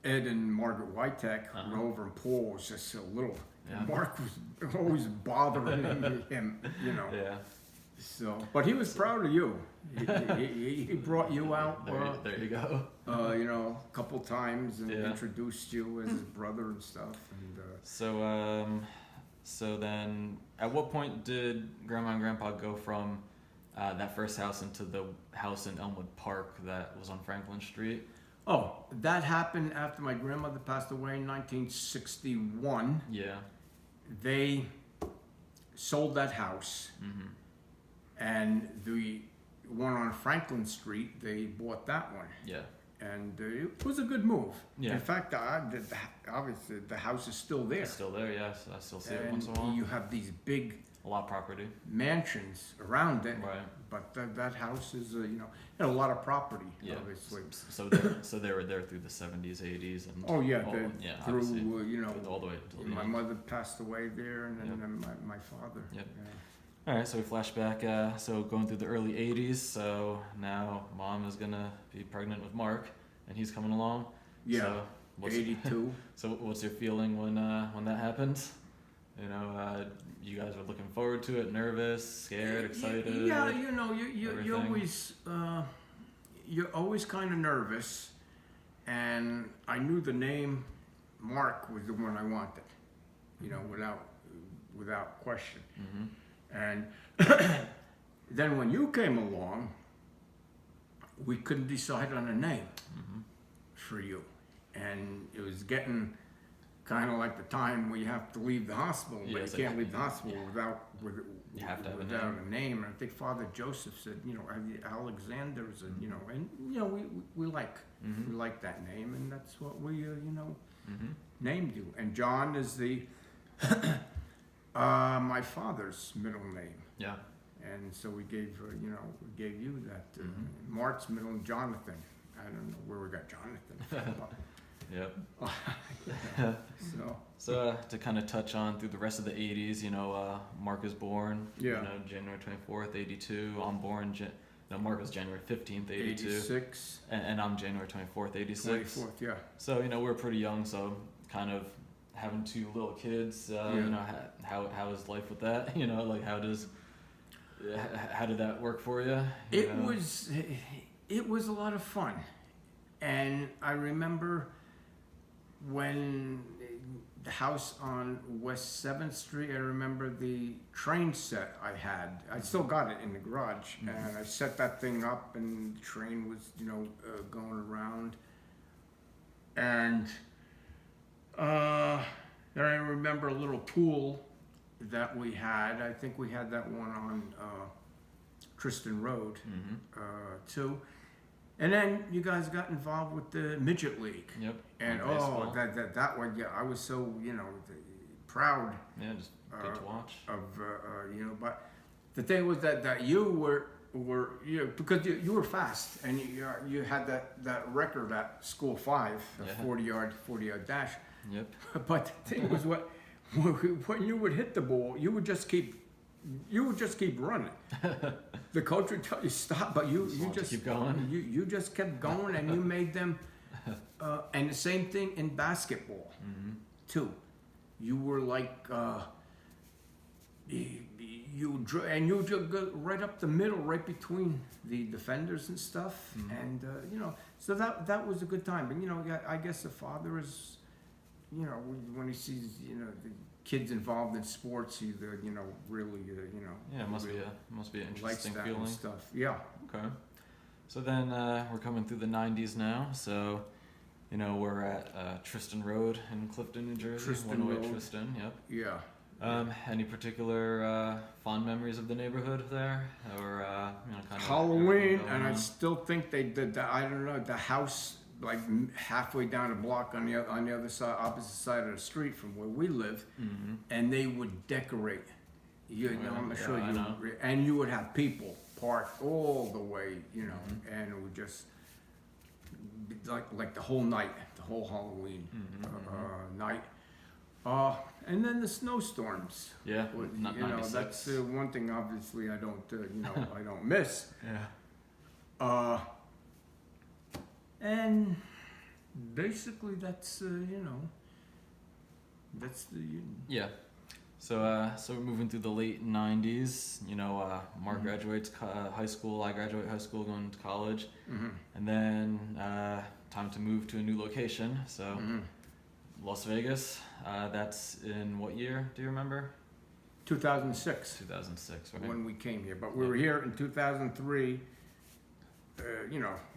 Ed and Margaret Whitek Uh-huh. were over, and Paul was just a little. Yeah. Mark was always bothering him, Yeah. So, but he was proud of you. He brought you out, There you go. a couple times and Yeah. introduced you as his brother and stuff. And So then, at what point did Grandma and Grandpa go from that first house into the house in Elmwood Park that was on Franklin Street? oh, that happened after my grandmother passed away in 1961. Yeah. They sold that house. Mm-hmm. And the one on Franklin Street, they bought that one. Yeah. And it was a good move. Yeah. In fact, obviously the house is still there. It's still there, yes. I still see it And once in a while. you have these big A lot of property. mansions around it. Right. But that house is, had a lot of property, Yeah. obviously. So they were there through the 70s, 80s, and Oh, yeah, through, obviously, all the way until the my end. mother passed away there, and then Yep. my father. Yep. Yeah. All right, so we flash back. So going through the early 80s, so now mom is gonna be pregnant with Mark, and he's coming along. Yeah, So what's, 82. so what's your feeling when that happens? You guys were looking forward to it, nervous, scared, excited. Yeah, you everything? always you're always kind of nervous, and I knew the name Mark was the one I wanted, without question. Mm-hmm. And then when you came along, we couldn't decide on a name Mm-hmm. for you, and it was getting kind of like the time where you have to leave the hospital, but Yes, you can't leave the hospital You have to have a without name. a name. And I think Father Joseph said, Alexander is we like Mm-hmm. we like that name, and that's what we Mm-hmm. named you. And John is the my father's middle name, Yeah. and so we gave you that. Mhm. Mark's middle name, Jonathan. I don't know where we got Jonathan from. but, Yep. so So to kind of touch on through the rest of the 80s, Mark is born, Yeah. January 24th, 82. I'm born, Mark was January 15th, 82. 86, And I'm January 24th, 86. 24th, yeah. So, we're pretty young, so kind of having two little kids, how is life with that? How did that work for you? It was a lot of fun. And I remember when the house on West 7th Street, I remember the train set I had. I still got it in the garage. Mhm. And I set that thing up, and the train was, going around. And then I remember a little pool that we had. I think we had that one on Tristan Road, Mm-hmm. too. And then you guys got involved with the midget league. Yep. And on baseball. that one, yeah, I was so proud Yeah, just good to watch. of but the thing was that you were because you were fast, and you had that record at school 5, a Yeah. 40-yard dash. Yep. But the thing was when you would hit the ball, you would just keep running. The coach would tell you stop, but you want to just keep going. You just kept going, and you made them. And the same thing in basketball Mm-hmm. too. You were like you just go right up the middle, right between the defenders and stuff, Mhm. and so that was a good time. And I guess the father is, when he sees the kids involved in sports, he really Yeah, it must really be an likes interesting that feeling. and stuff. Yeah. Okay. So then we're coming through the 90s now. So, we're at Tristan Road in Clifton, New Jersey. Tristan 108 Road. Tristan, yep. Yeah. Any particular fond memories of the neighborhood there? Or, kind of Halloween, and I still think they did that. I don't know, the house like halfway down the block on the other side, opposite side of the street from where we live, Mm-hmm. and they would decorate. I'm sure I know. and you would have people parked all the way, Mhm. and it would just be like the whole night, the whole Halloween Mhm, night. And then the snowstorms. Yeah, Would- not 96. That's one thing. Obviously, I don't I don't miss. Yeah. And basically that's that's the Yeah. So we're moving through the late 90s. Mark Mhm. graduates high school. I graduate high school, going to college. Mhm. And then time to move to a new location. So Mhm. Las Vegas. That's in what year? Do you remember? 2006 2006, right? when we came here, but we were here in 2003.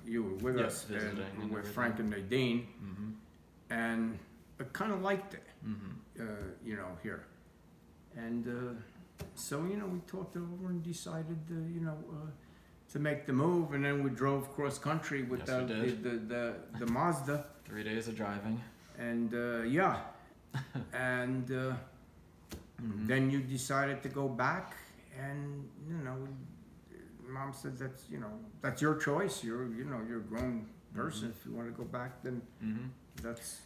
You were with Yeah, us visiting and with everything. Frank and Nadine, Mm-hmm. and I kind of liked it, Mm-hmm. here. And so we talked over and decided to to make the move, and then we drove cross country with Yes, we did. the Mazda, 3 days of driving. and yeah, and then you decided to go back, and Mom said that's your choice. You're a grown person. If you want to go back, then that's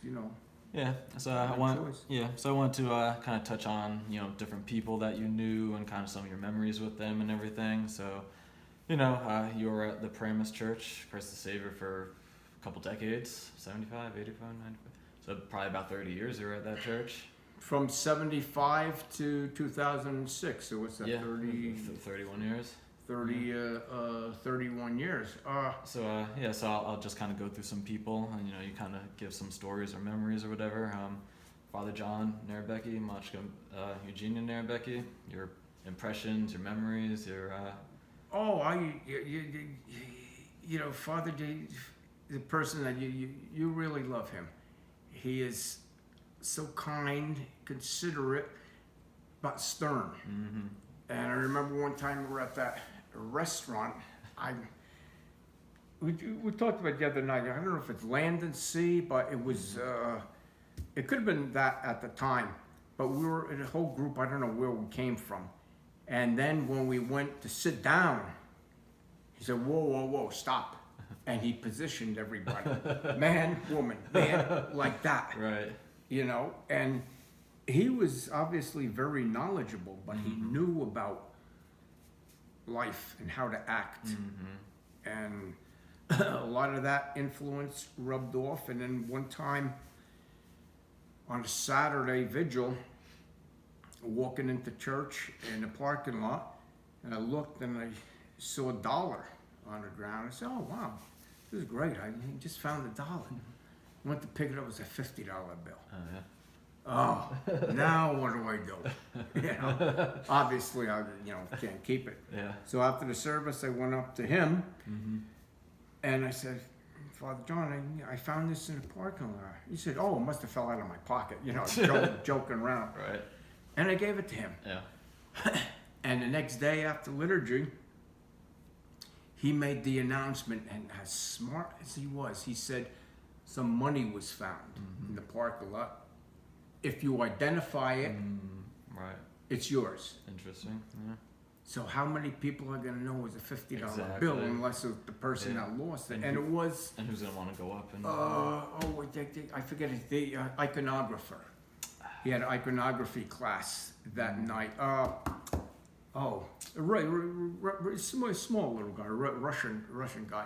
Yeah, so I want to kind of touch on different people that you knew and kind of some of your memories with them and everything. So, you were at the Paramus Church, Christ the Savior, for a couple decades, 75, 85, 95. So probably about 30 years you were at that church. From 75 to 2006. So what's that? Yeah, 30, 31 years. 31 years. So I'll just kind of go through some people, and you kind of give some stories or memories or whatever. Father John Narabecki, Machka Eugenia Narabecki, your impressions, your memories, your. Father D, the person that you really love him. He is so kind, considerate, but stern. Mm-hmm. And I remember one time we were at that restaurant. We talked about it the other night. I don't know if it's Land and Sea, but it was. It could have been that at the time, but we were in a whole group. I don't know where we came from. And then when we went to sit down, he said, "Whoa, whoa, whoa, stop!" And he positioned everybody, man, woman, man, like that. Right. And he was obviously very knowledgeable, but he knew about life and how to act. And a lot of that influence rubbed off. And then one time on a Saturday vigil, walking into church in the parking lot, and I looked and I saw $1 on the ground. I said, "Oh, wow, this is great. I just found $1. Went to pick it up. It was a $50 bill. Oh, yeah. Oh, now what do I do? Obviously I can't keep it. Yeah. So after the service, I went up to him and I said, "Father John, I found this in the parking lot." He said, "Oh, it must have fell out of my pocket," joking around. Right. And I gave it to him. Yeah. And the next day after liturgy, he made the announcement, and as smart as he was, he said some money was found in the parking lot. If you identify it, right, it's yours. Interesting. Yeah. So how many people are going to know it was a $50 Exactly. bill unless it was the person that lost it? And it was... And who's going to want to go up and... I forget it. The iconographer. He had an iconography class that night. Small little guy, Russian guy.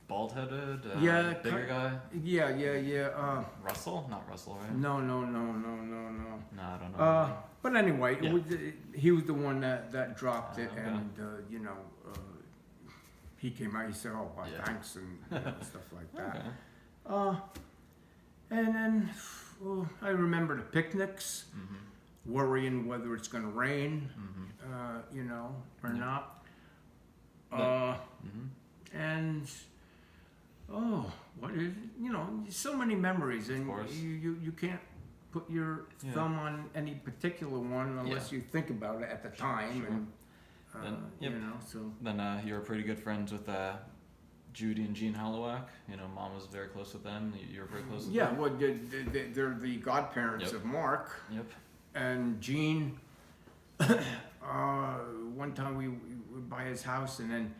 Bald-headed? Yeah. Bigger guy? Yeah. Russell? Not Russell, right? No. No, I don't know. But anyway, he was the one that dropped it, Okay. and he came out. He said, "Oh, well, thanks," and stuff like that. Okay. And then I remember the picnics, worrying whether it's going to rain, or not. And what is so many memories, and you can't put your thumb on any particular one unless you think about it at the time. And so then you were pretty good friends with Judy and Jean Hollowak. Mom was very close with them. You were very close with them. well, they're the godparents of Mark. Yep. And Jean, one time we were by his house, and then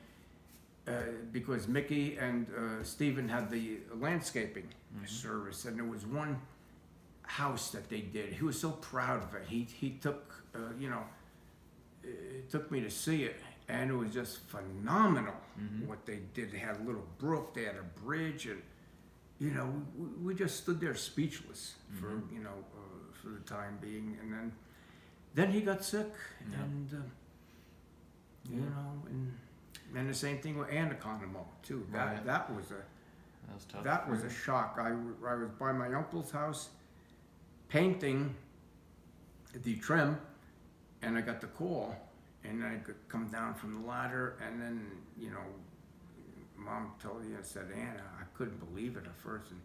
because Mickey and Stephen had the landscaping service, and there was one house that they did. He was so proud of it. He took it took me to see it, and it was just phenomenal what they did. They had a little brook, they had a bridge, and we just stood there speechless for the time being. And then he got sick, and and the same thing with Anaconimo too. That was tough. That was a shock. I was by my uncle's house painting the trim, and I got the call, and I could come down from the ladder, and then Mom told me, I said, "Anna, I couldn't believe it at first." And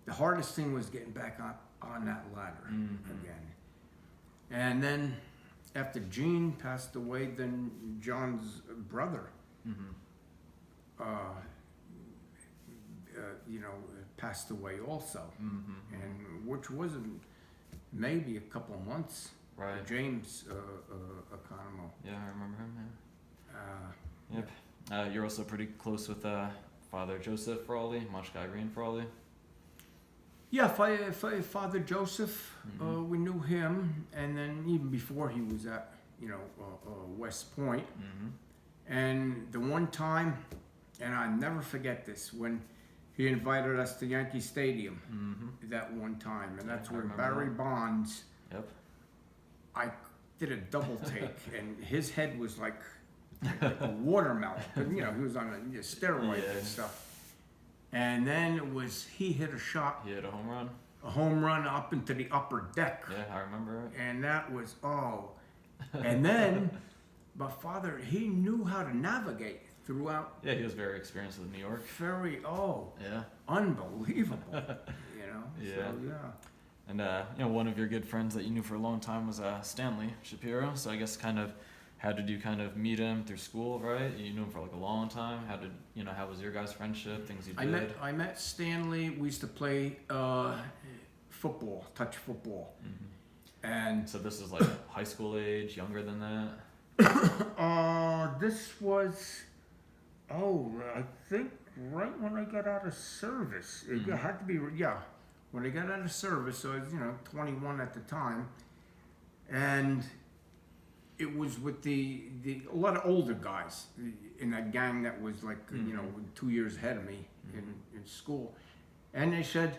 the hardest thing was getting back on that ladder again. And then after Jean passed away, then John's brother Mm-hmm. You know, passed away also, Mm-hmm. and which wasn't maybe a couple of months. Right. James Economo. Yeah, I remember him. Yeah. Uh, Yep. You're also pretty close with Father Joseph Frawley, Moshkai Green Frawley. Yeah, Father Joseph, Mm-hmm. we knew him, and then even before he was at, West Point. Mm-hmm. And the one time, and I'll never forget this, when he invited us to Yankee Stadium Mm-hmm. that one time, and that's I where remember Barry that. Bonds, Yep. I did a double take, and his head was like a watermelon. But, you know, he was on a steroid Yeah. and stuff. And then he hit a shot, He hit a home run. a home run up into the upper deck. Yeah, I remember it. And that was, and then, but Father, he knew how to navigate throughout. Yeah, he was very experienced with New York. Very, Yeah. unbelievable, you know. Yeah. So, yeah. And one of your good friends that you knew for a long time was Stanley Shapiro. So I guess how did you kind of meet him through school, right? You knew him for like a long time. How was your guys' friendship? Things you did. I met Stanley. We used to play football, touch football, and So this is like high school age, younger than that. this was, I think right when I got out of service. It had to be, when I got out of service. So I was, 21 at the time, and it was with a lot of older guys in that gang that was like, 2 years ahead of me in school. And they said,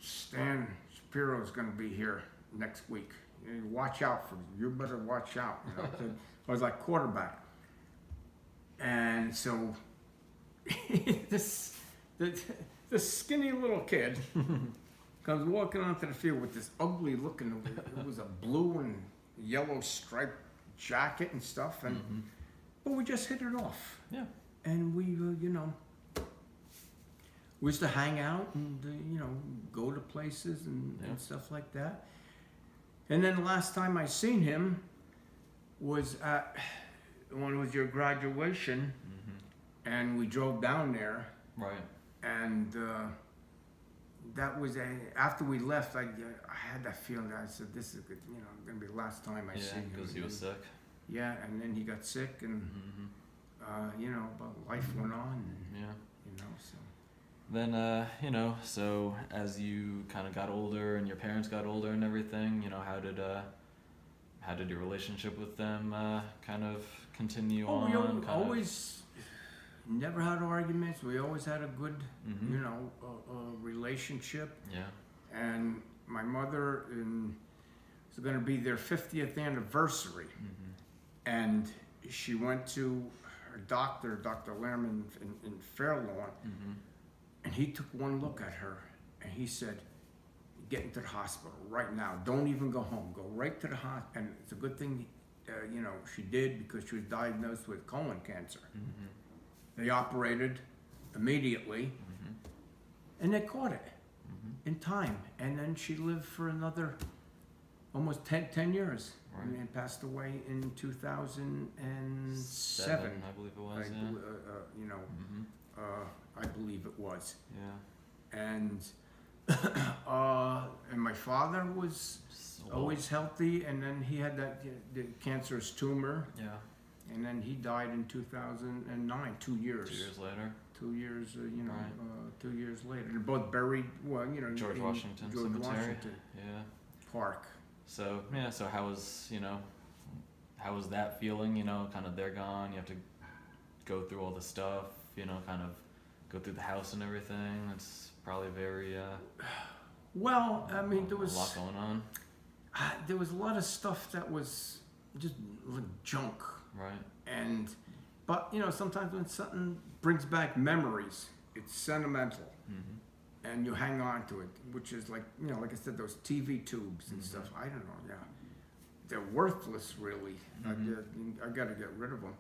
Stan Shapiro's going to be here next week. Watch out for him. You better watch out. So I was like quarterback. And so this skinny little kid comes walking onto the field with this ugly looking, it was a blue and yellow striped jacket and stuff, and but we just hit it off. Yeah. And we we used to hang out and go to places and stuff like that. And then the last time I seen him was at when it was your graduation, and we drove down there, Right. and that was after we left, I had that feeling that I said, this is good, going to be the last time I see him. Because he was sick. Yeah, and then he got sick, and but life went on. And, Yeah. So. Then, so as you kind of got older and your parents got older and everything, how did your relationship with them kind of continue on? We always never had arguments. We always had a good, relationship. Yeah. And my mother was going to be their 50th anniversary, and she went to her doctor, Dr. Lehrman in Fair Lawn, and he took one look at her, and he said, "Get into the hospital right now. Don't even go home. Go right to the hospital." And it's a good thing, she did, because she was diagnosed with colon cancer. They operated immediately, and they caught it in time. And then she lived for another almost 10 years, Right. and passed away in 2007. Seven, I believe it was. I believe it was. Yeah. And and my father was always healthy, and then he had the cancerous tumor, and then he died in 2009, 2 years. 2 years later. 2 years, Right. 2 years later. They're both buried, George in Washington George Cemetery. Washington Yeah. Park. So how was that feeling? Kind of they're gone. You have to go through all the stuff. Kind of go through the house and everything. It's probably very Well, I mean, there was a lot going on. There was a lot of stuff that was just like junk, Right. but sometimes when something brings back memories, it's sentimental, and you hang on to it, which is like like I said, those TV tubes and stuff. I don't know, they're worthless, really. I got to get rid of them.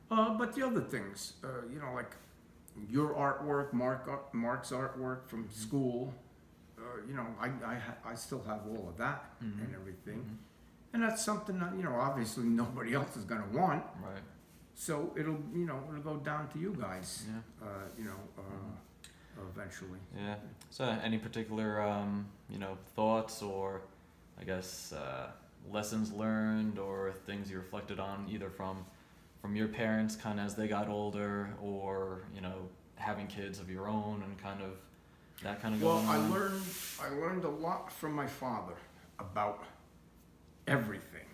But the other things, like your artwork, Mark's artwork from school. I still have all of that and everything, and that's something that obviously nobody else is going to want. Right. So it'll go down to you guys. Yeah. Eventually. Yeah. So, any particular, thoughts or, I guess, lessons learned or things you reflected on, either from your parents, kind of as they got older, or having kids of your own, and kind of that kind of going on? I learned a lot from my father about everything,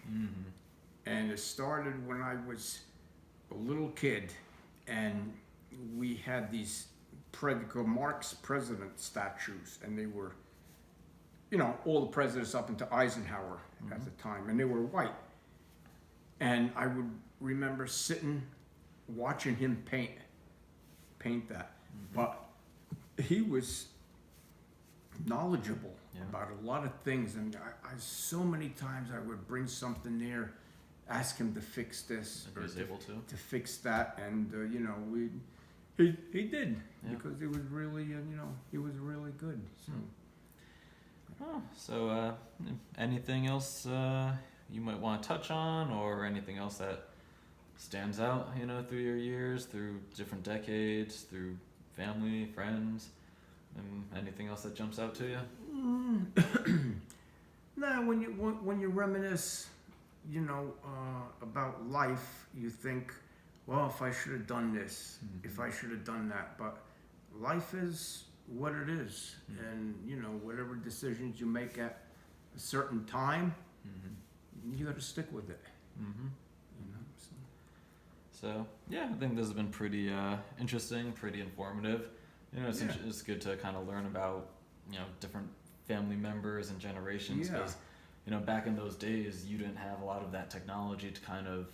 and it started when I was a little kid, and we had these Marx president statues, and they were, all the presidents up into Eisenhower at the time, and they were white. And I would remember sitting, watching him paint that. But he was knowledgeable about a lot of things, and I so many times I would bring something there, ask him to fix this, If he was able to. fix that, and he did, because he was really he was really good. So. So, anything else you might want to touch on, or anything else that stands out, through your years, through different decades, through family, friends, and anything else that jumps out to you? No, when you reminisce, about life, you think, well, if I should have done this, if I should have done that, but life is what it is, and whatever decisions you make at a certain time, you got to stick with it. So yeah, I think this has been pretty interesting, pretty informative. It's good to kind of learn about different family members and generations, because back in those days you didn't have a lot of that technology to kind of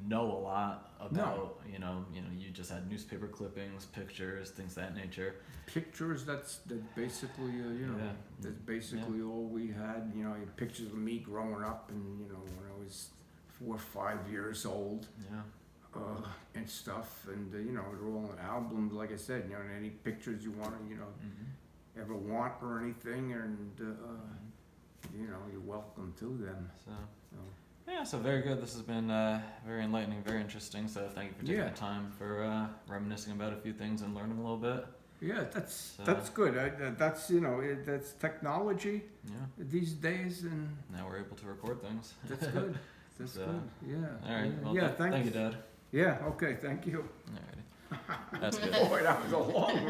know a lot about. You just had newspaper clippings, pictures, things of that nature. Pictures, that's basically that's basically all we had. You had pictures of me growing up, and when I was 4 or 5 years old. And stuff, and they're all in albums, like I said. Any pictures you want to ever want or anything, and you're welcome to them. So very good. This has been very enlightening, very interesting. So thank you for taking the time for reminiscing about a few things and learning a little bit. Yeah, that's good. That's that's technology these days, and now we're able to record things. That's good. That's good. Yeah. All right. Well, thank you, Dad. Yeah. Okay. Thank you. All righty. That's good. Boy, that was a long one.